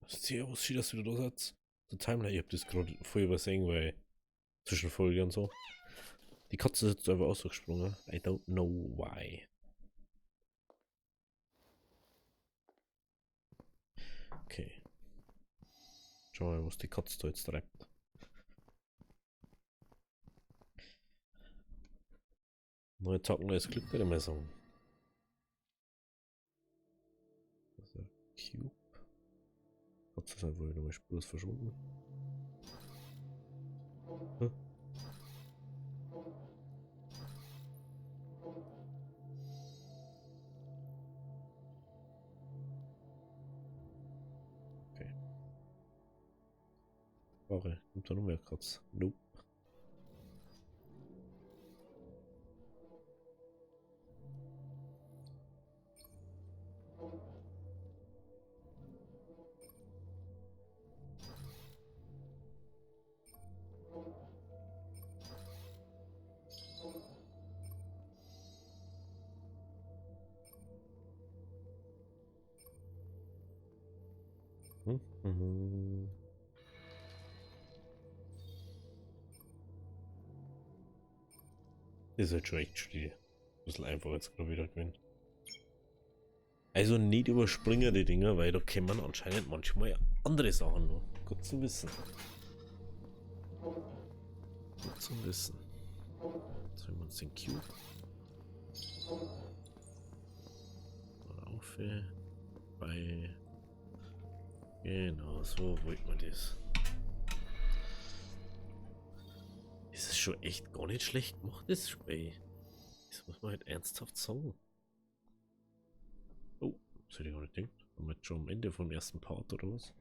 Servus, schön, dass du wieder da sitzt. Der Timeline, ich hab das gerade voll übersehen, weil zwischen Folge und so. Die Katze ist jetzt einfach ausgesprungen. I don't know why. Okay. Schauen wir mal, was die Katze da jetzt treibt. Neue Tag, neues Glück, würde ich mal sagen. Also, Cube. Katze ist einfach wieder mal spurlos verschwunden. Hm? Okay. Ware, kommt da noch mehr Katze? Nope. Hm? Mhm. Das ist halt schon echt schwierig. Ein bisschen einfach jetzt gerade wieder gewinnen. Also nicht überspringen die Dinger, weil da kommen anscheinend manchmal andere Sachen noch. Gut zu wissen. Gut zu wissen. Jetzt haben wir uns den Cube. Auf. Bei. Genau, so wollte man das. Das ist schon echt gar nicht schlecht gemacht, das Spiel. Das muss man halt ernsthaft sagen. Oh, das hätte ich gar nicht gedacht. Haben wir jetzt schon am Ende vom ersten Part oder was?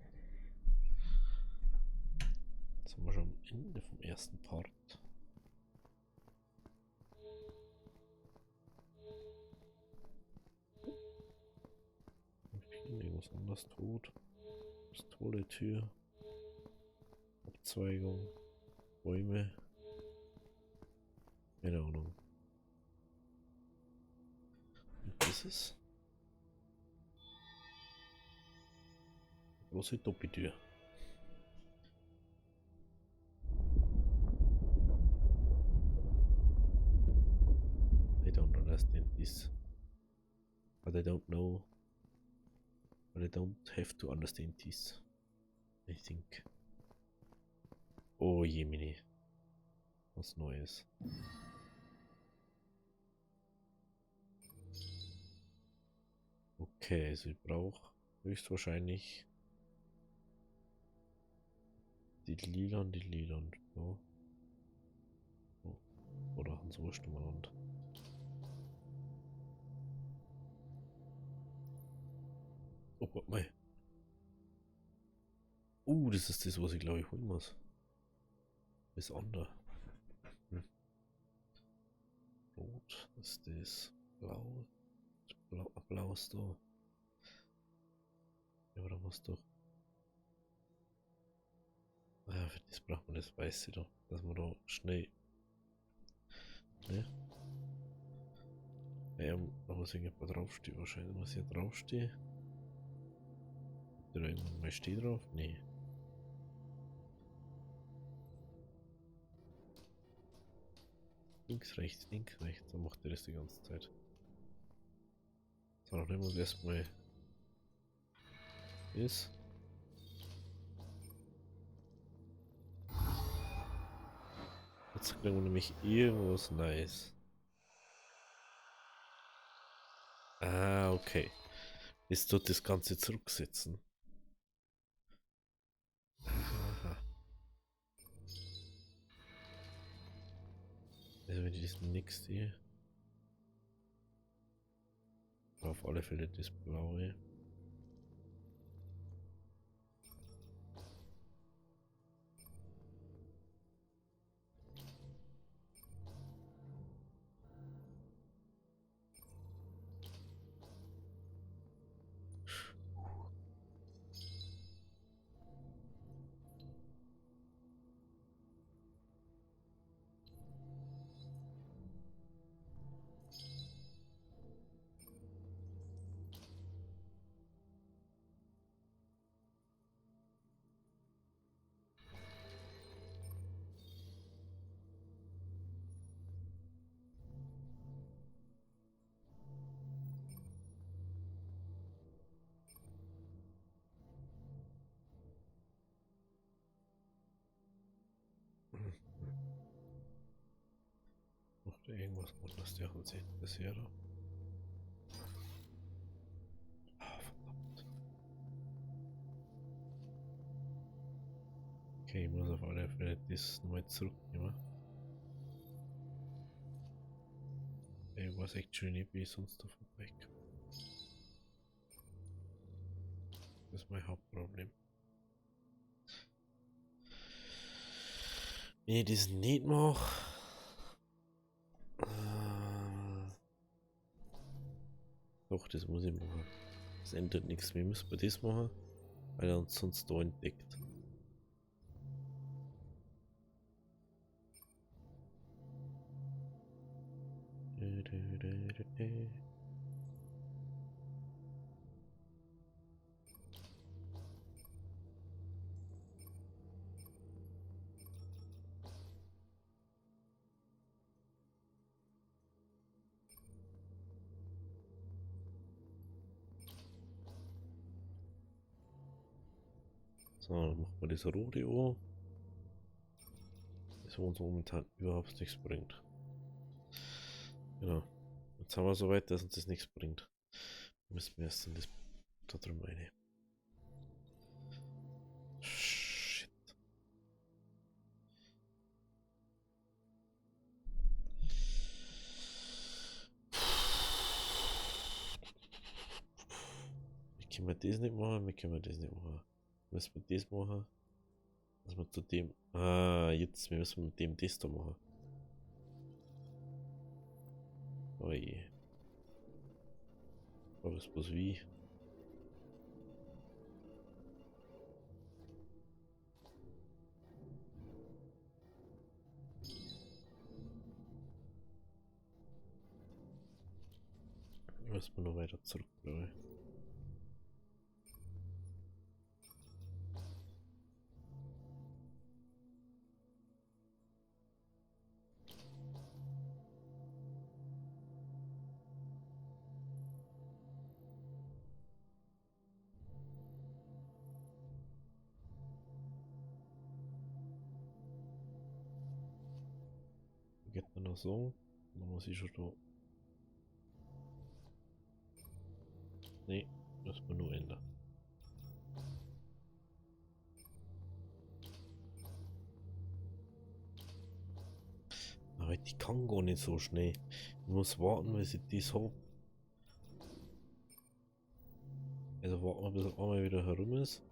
Jetzt sind wir schon am Ende vom ersten Part. Irgendwas anderes tot. Pistole, Tür. Abzweigung. Bäume. Keine Ahnung. Und das ist eine große Doppeltür. I don't understand this. But I don't know. But I don't have to understand this. I think. Oh je, Mini. Was Neues. Okay, also ich brauche höchstwahrscheinlich die Lilan, ja. Oh. Oder Hans Wurst umeinander. Oh, warte mal. Das ist das, was ich glaube ich holen muss. Das andere. Hm. Rot ist das. Blau. Blau ist da. Ja, aber da muss doch. Ah, für das braucht man das Weiße da. Dass man da schnell. Ne? Da muss irgendwas draufstehen. Wahrscheinlich muss hier draufstehen. Oder irgendwann mal steht drauf? Nee. Links, rechts. Dann macht er das die ganze Zeit. So, dann nehmen wir erstmal das. Jetzt kriegen wir nämlich irgendwas Nice. Ah, okay. Jetzt tut das Ganze zurücksetzen. Aha. Also wenn ich das nächste. Auf alle Fälle das blaue. Irgendwas anderes, der uns sieht bisher. Ah, verdammt. Okay, ich muss auf alle Fälle das nochmal zurücknehmen. Ich weiß echt schon nicht, wie ich sonst davon weg. Das ist mein Hauptproblem. Wenn ich das nicht mache. Doch, das muss ich machen. Das ändert nichts. Wir müssen bei das machen, weil er uns sonst da entdeckt. So, dann machen wir das rote an. Das uns momentan überhaupt nichts bringt. Genau. Jetzt haben wir so weit, dass uns das nichts bringt. Müssen wir erst in das da drum rein. Shit. Wie können wir das nicht machen? Wie können wir das nicht machen? Müssen wir das machen? Dass wir zu dem. Ah, jetzt wir müssen mit dem das da machen. Oh je. Aber es bloß wie. Müssen wir noch weiter zurück, glaube ich. Geht dann noch so. Dann muss ich schon da. Nee, müssen wir nur ändern. Aber die kann gar nicht so schnell. Ich muss warten, bis ich das hab. Also warten wir, bis er einmal wieder herum ist.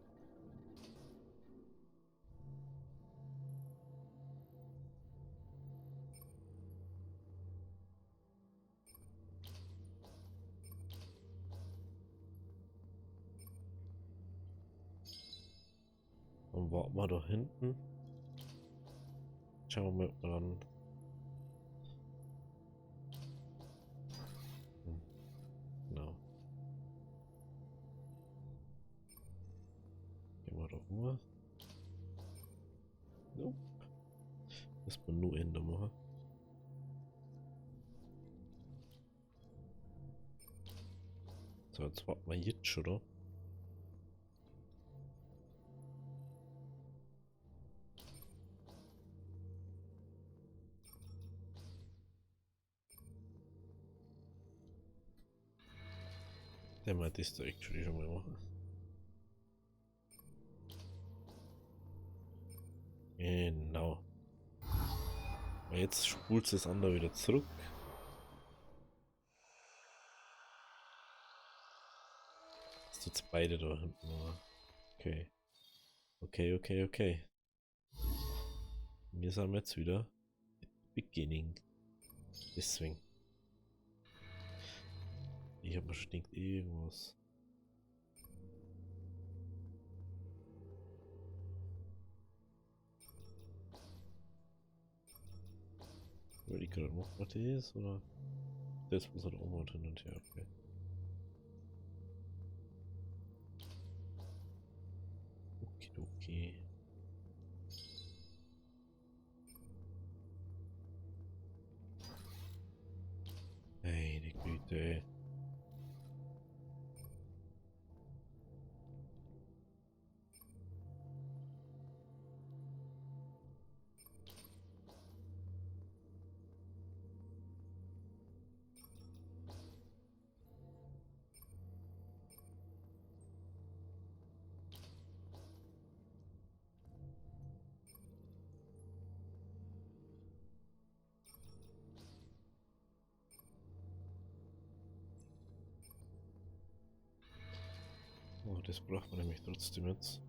Dann warten wir da hinten. Schauen wir mal, ob wir dann. Genau. Gehen wir da rüber. Nope. Muss man nur ändern machen. So, jetzt warten wir jetzt schon, oder? Der mal das da actually schon mal machen. Genau. Und jetzt spult das andere wieder zurück. Dass jetzt beide da hinten machen. Okay. Okay, okay, okay. Wir sind jetzt wieder beginning. Deswegen. Ich habe mir schon gedacht, irgendwas. Weil ich gerade noch was ist, oder? Das muss halt auch mal hin und her, okay. Okay. Meine Güte. das braucht man nämlich trotzdem jetzt.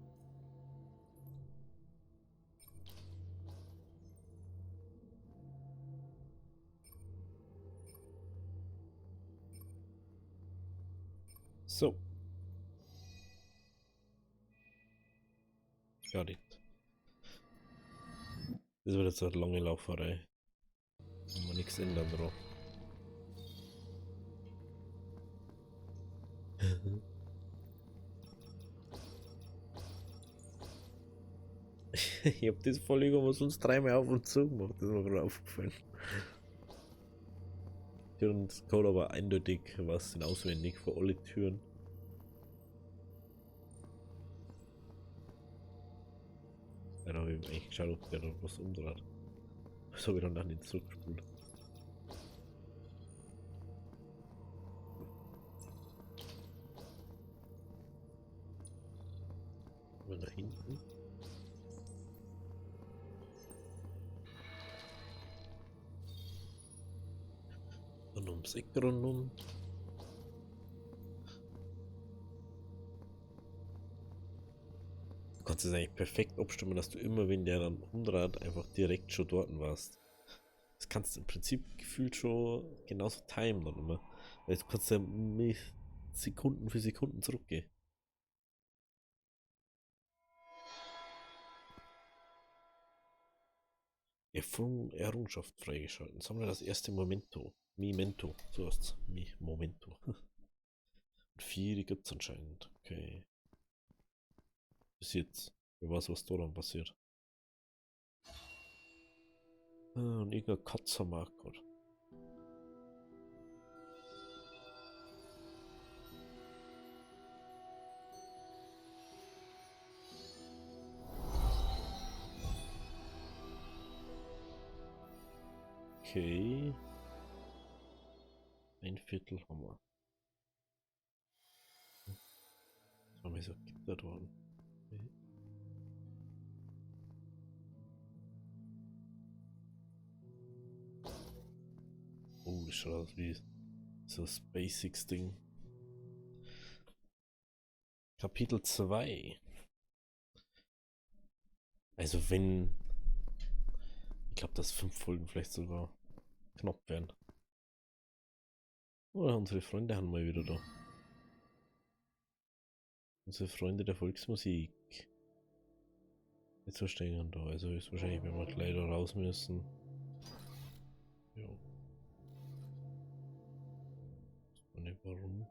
So. Gar nicht. Das wird jetzt eine lange Lauferei. Kann man nichts ändern drauf. Ich hab das voll irgendwas uns dreimal auf und zu gemacht, das ist mir gerade aufgefallen. Und Code aber eindeutig was denn auswendig für alle Türen. Ja, da habe ich eigentlich geschaut, ob der da was umdreht. Das habe ich dann nicht zurückgespult. Mal nach hinten. Dann ums Eck rundum. Du kannst es eigentlich perfekt abstimmen, dass du immer, wenn der dann umdreht, einfach direkt schon dort warst. Das kannst du im Prinzip gefühlt schon genauso timen dann immer. Weil du kannst ja mit Sekunden für Sekunden zurückgehen. Errungenschaft freigeschalten. Sammle das erste Memento. Memento. So heißt's. Momento. Und 4 gibt's anscheinend. Okay. Bis jetzt. Wer weiß, was da dann passiert. Ah, und irgendein Katzermarker. Okay. Ein Viertel haben wir. Was haben wir so gittert worden? Okay. Oh, das schaut aus wie so das Basics-Ding. Kapitel 2. Also wenn. Ich glaube, dass 5 Folgen vielleicht sogar knapp werden. Oder unsere Freunde haben mal wieder da. Unsere Freunde der Volksmusik. Jetzt so stehen da. Also ist wahrscheinlich, wenn wir gleich da raus müssen. Ja. Und nicht warum.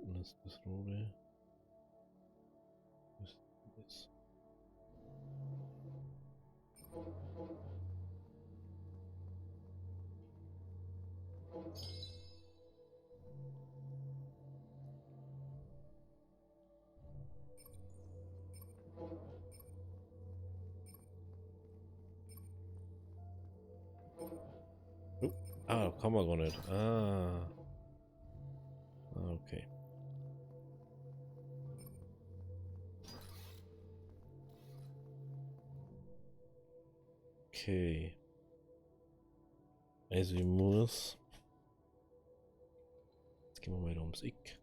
Und das ist das rote. Was ist das? Oh. Ah, kann man gar nicht. Ah. Ah, okay. Okay. Also ich muss. Jetzt gehen wir mal ums Eck.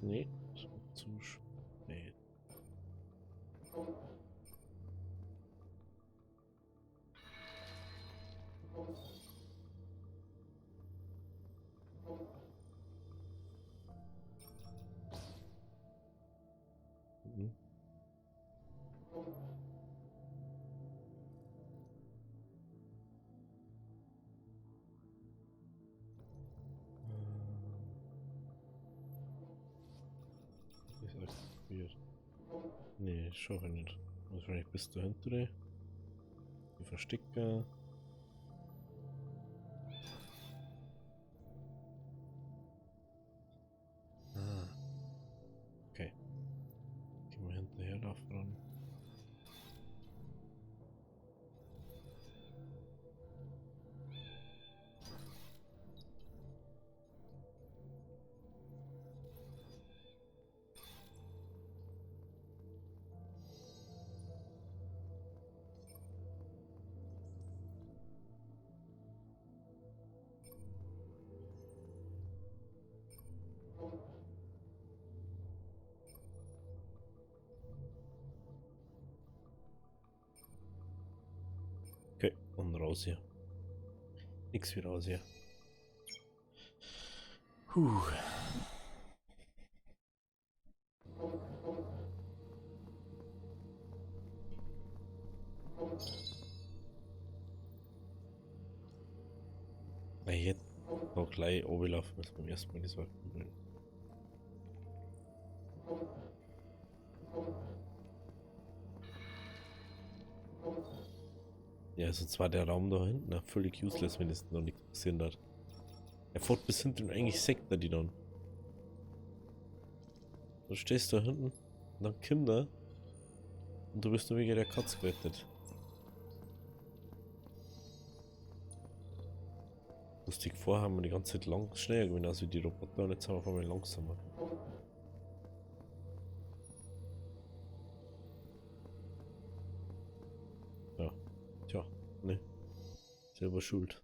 Nee, zu spät. Mhm. Ist aktiviert. Nee, schaffe ich nicht. Wahrscheinlich bis dahinter. Die Verstecker. Ah, okay. Gehen wir hinterher da voran. Okay, und raus hier. Nix wie raus hier. Puh. Na, jetzt auch gleich runterlaufen müssen beim ersten Mal die Sachen bringen. Ja, sonst war der Raum da hinten völlig useless, wenn es noch nichts passiert hat. Er fährt bis hinten eigentlich Sektor die dann. Du stehst da hinten, und dann kommt er und du bist nur wegen der Katze gerettet. Lustig, vorher haben wir die ganze Zeit lang schneller gewesen als wie die Roboter und jetzt haben wir auf einmal langsamer. Ja, tja, ne, selber schuld.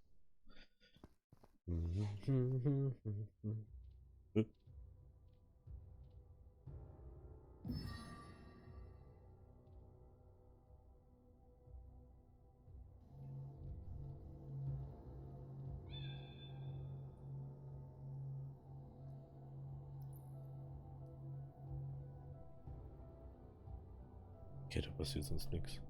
Okay, da passiert sonst nichts.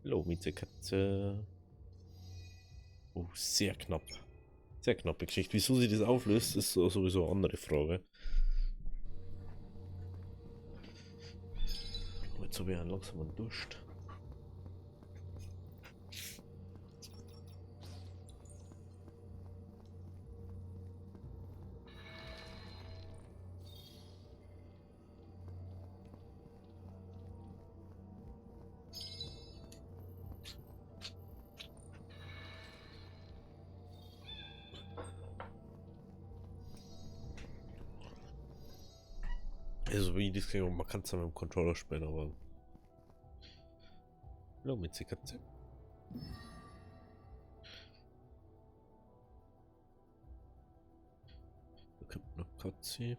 Hallo, Miezekatze. Oh, sehr knapp. Sehr knappe Geschichte. Wieso sie das auflöst, ist sowieso eine andere Frage. Oh, jetzt habe ich einen langsamen Durst. Also wie das klingt, man kann es mit dem Controller spielen, aber... Hallo, Miezekatze. Da kommt noch Katze.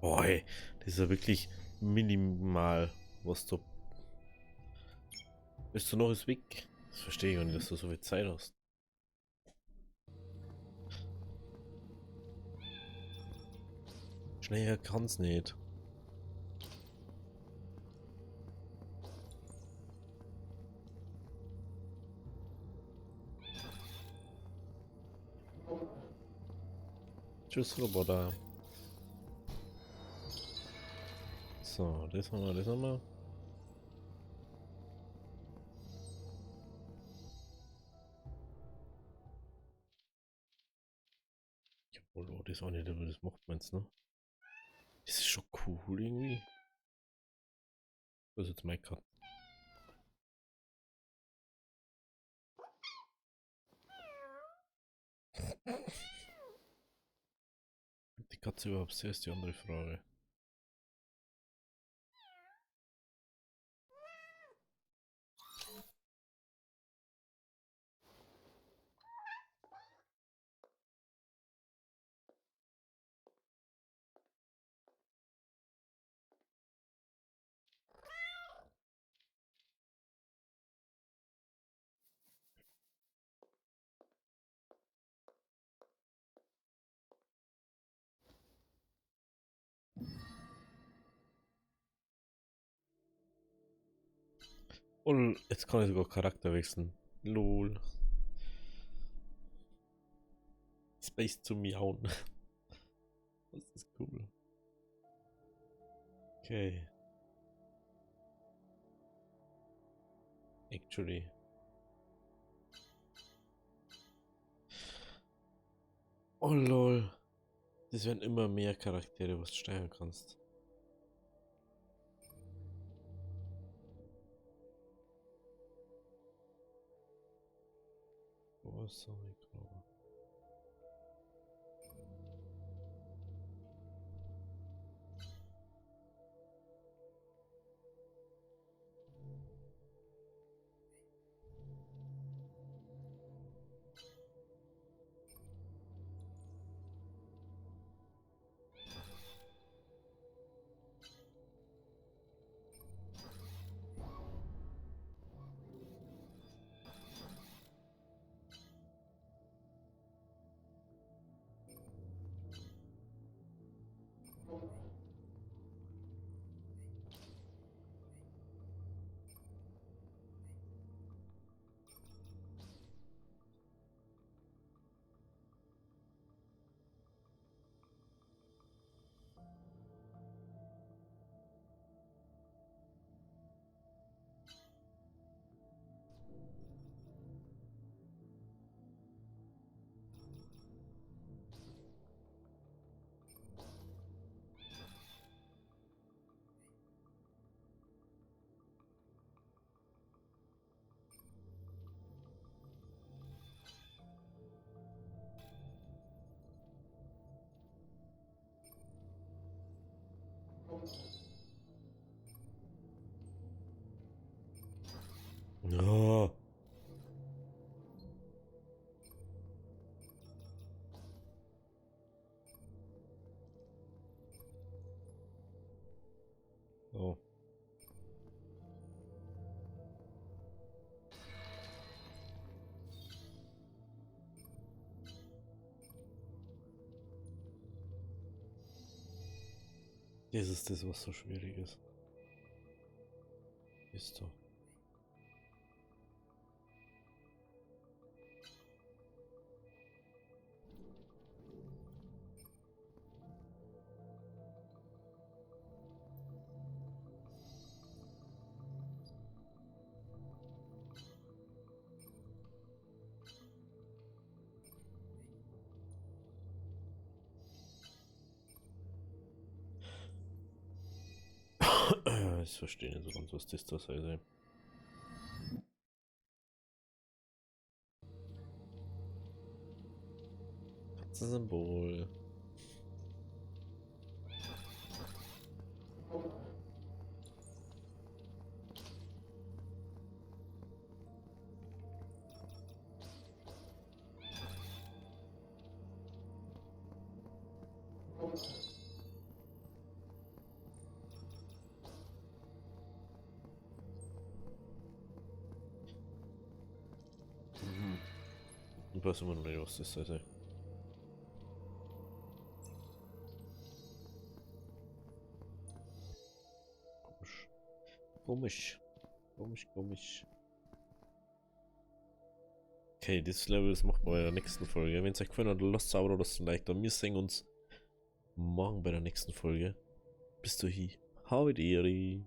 Boah, ey, das ist ja wirklich minimal, was du... Bist du noch ist weg? Das verstehe ich gar nicht, dass du so viel Zeit hast. Schneller kann's nicht. Tschüss, Roboter. So, das haben wir, das haben wir. Jawohl, oh, das auch nicht, aber das macht man jetzt, ne? Das ist schon cool irgendwie. Das ist jetzt mein Cut. Die Katze überhaupt sehr ist die andere Frage. Und jetzt kann ich sogar Charakter wechseln. Lol. Space zu miauen. Das ist cool. Okay. Actually. Oh lol. Das werden immer mehr Charaktere, was du steuern kannst. Oh, sorry, Clover. Oh. Oh. Das ist das, was so schwierig ist. Ist so. Ich verstehe nicht so ganz, was das da soll. Katzensymbol. Ich weiß immer noch nicht, was das soll. Komisch. Komisch. Komisch, komisch. Okay, das Level ist machbar bei der nächsten Folge. Wenn es euch gefallen hat, lasst aber das Like da. Wir sehen uns morgen bei der nächsten Folge. Bis dahin. Howdy.